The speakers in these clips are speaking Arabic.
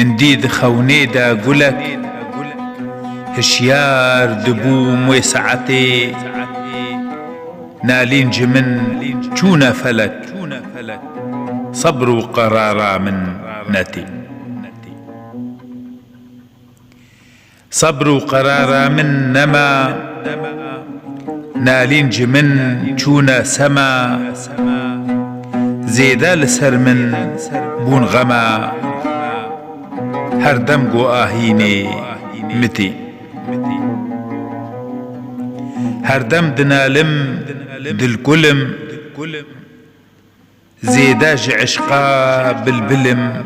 من دید خونيدا قلك هشيار دبو موسعتي نالين جمن چونا فلك صبر وقرارا من نتي صبر وقرارا من نما نالين جمن چونا سما زيدا لسر من بون غما هر دم قو آهيني متي هر دم دنالم دل كلم زيداج عشقا بالبلم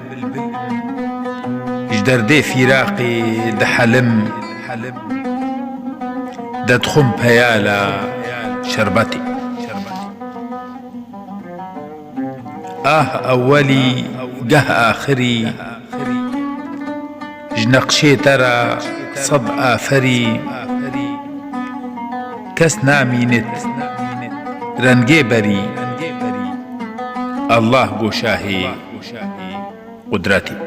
جدر دي فراقي دحلم ددخم بيالا شربتي أولي جه آخري جنقشي ترى صب آفري كس نامينت رنجي بري الله بوشاهي قدرتي